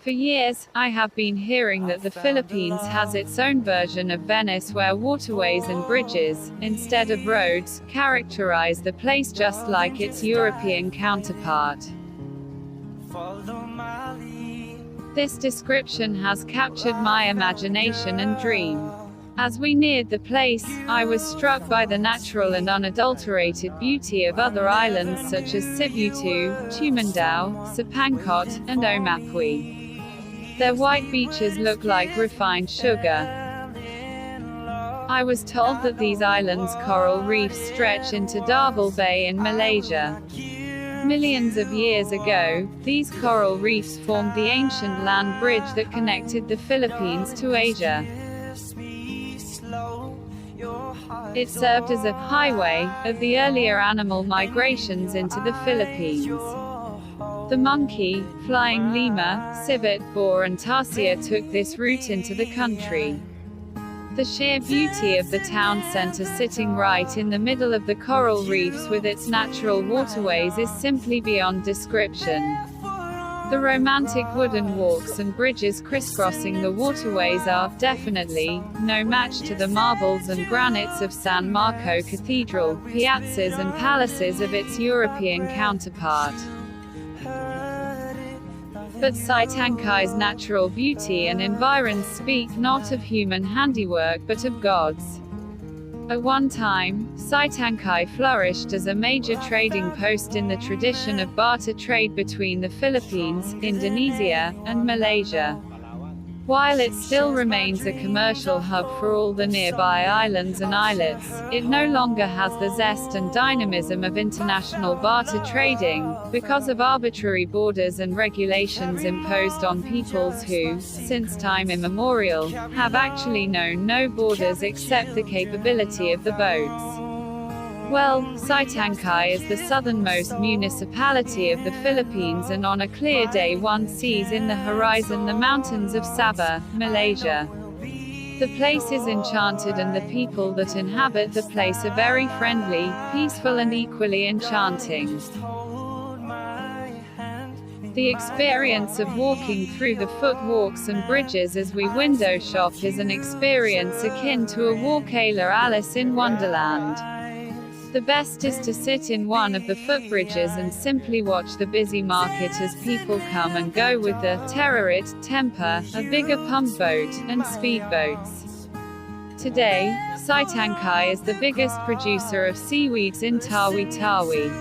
For years, I have been hearing that the Philippines has its own version of Venice where waterways and bridges, instead of roads, characterize the place just like its European counterpart. This description has captured my imagination and dream. As we neared the place, I was struck by the natural and unadulterated beauty of other islands such as Sibutu, Tumindao, Sipangkot, and Omapuy. Their white beaches look like refined sugar. I was told that these islands' coral reefs stretch into Darbel Bay in Malaysia. Millions of years ago, these coral reefs formed the ancient land bridge that connected the Philippines to Asia. It served as a highway of the earlier animal migrations into the Philippines. The monkey, flying lemur, civet, boar and tarsier took this route into the country. The sheer beauty of the town center sitting right in the middle of the coral reefs with its natural waterways is simply beyond description. The romantic wooden walks and bridges crisscrossing the waterways are, definitely, no match to the marbles and granites of San Marco Cathedral, piazzas and palaces of its European counterpart. But Sitankai's natural beauty and environs speak not of human handiwork but of God's. At one time, Sitangkai flourished as a major trading post in the tradition of barter trade between the Philippines, Indonesia, and Malaysia. While it still remains a commercial hub for all the nearby islands and islets, it no longer has the zest and dynamism of international barter trading, because of arbitrary borders and regulations imposed on peoples who, since time immemorial, have actually known no borders except the capability of the boats. Well, Sitangkai is the southernmost municipality of the Philippines and on a clear day one sees in the horizon the mountains of Sabah, Malaysia. The place is enchanted and the people that inhabit the place are very friendly, peaceful and equally enchanting. The experience of walking through the footwalks and bridges as we window shop is an experience akin to a walk à la Alice in Wonderland. The best is to sit in one of the footbridges and simply watch the busy market as people come and go with the teririt, temper, a bigger pump boat, and speedboats. Today, Sitangkai is the biggest producer of seaweeds in Tawi-Tawi.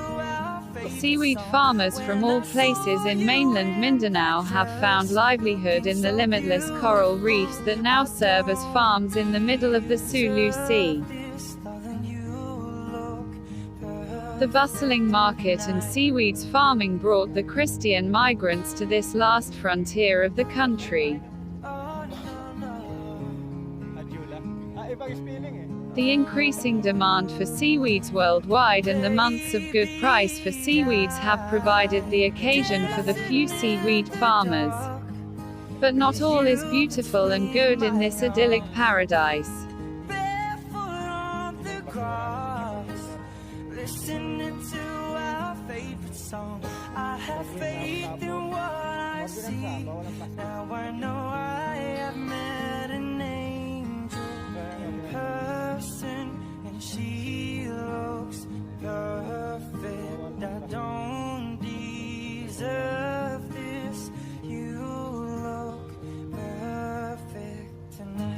Seaweed farmers from all places in mainland Mindanao have found livelihood in the limitless coral reefs that now serve as farms in the middle of the Sulu Sea. The bustling market and seaweeds farming brought the Christian migrants to this last frontier of the country. The increasing demand for seaweeds worldwide and the months of good price for seaweeds have provided the occasion for the few seaweed farmers. But not all is beautiful and good in this idyllic paradise. Listening to our favorite song, I have faith in what I see. Now I know I have met an angel in person, and she looks perfect. I don't deserve this. You look perfect tonight.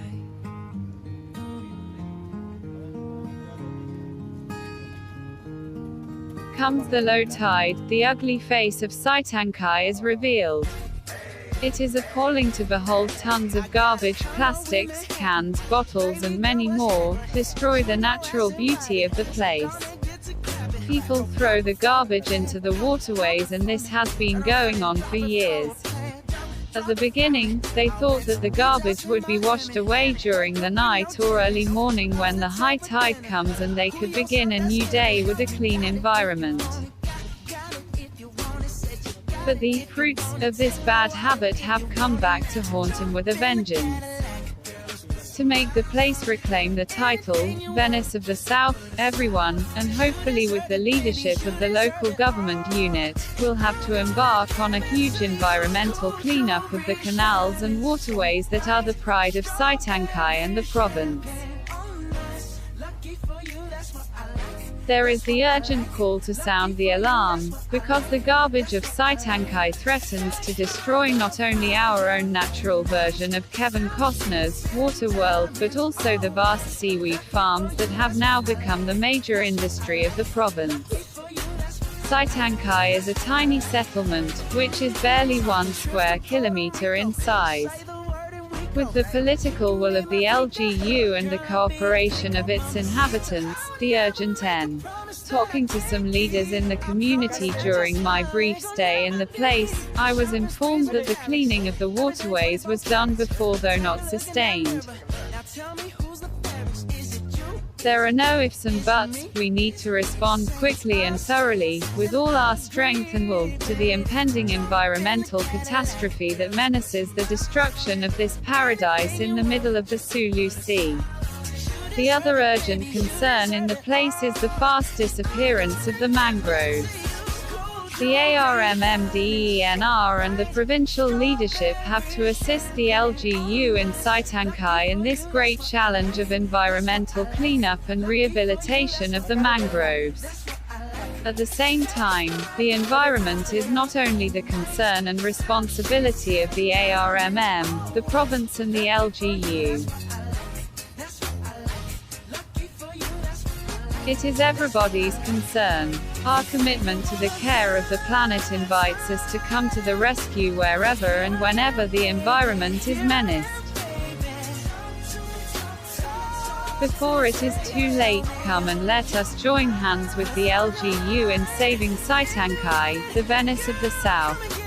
Comes the low tide, the ugly face of Sitangkai is revealed. It is appalling to behold tons of garbage, plastics, cans, bottles and many more, destroy the natural beauty of the place. People throw the garbage into the waterways and this has been going on for years. At the beginning, they thought that the garbage would be washed away during the night or early morning when the high tide comes and they could begin a new day with a clean environment. But the fruits of this bad habit have come back to haunt them with a vengeance. to make the place reclaim the title, Venice of the South. Everyone, and hopefully with the leadership of the local government unit, will have to embark on a huge environmental cleanup of the canals and waterways that are the pride of Sitangkai and the province. There is the urgent call to sound the alarm, because the garbage of Sitangkai threatens to destroy not only our own natural version of Kevin Costner's water world but also the vast seaweed farms that have now become the major industry of the province. Sitangkai is a tiny settlement, which is barely 1 square kilometer in size. With the political will of the LGU and the cooperation of its inhabitants, the urgent N. Talking to some leaders in the community during my brief stay in the place, I was informed that the cleaning of the waterways was done before though not sustained. There are no ifs and buts, we need to respond quickly and thoroughly, with all our strength and will, to the impending environmental catastrophe that menaces the destruction of this paradise in the middle of the Sulu Sea. The other urgent concern in the place is the fast disappearance of the mangroves. The ARMMDENR and the provincial leadership have to assist the LGU in Sitangkai in this great challenge of environmental cleanup and rehabilitation of the mangroves. At the same time, the environment is not only the concern and responsibility of the ARMM, the province and the LGU. It is everybody's concern. Our commitment to the care of the planet invites us to come to the rescue wherever and whenever the environment is menaced. Before it is too late, come and let us join hands with the LGU in saving Sitangkai, the Venice of the South.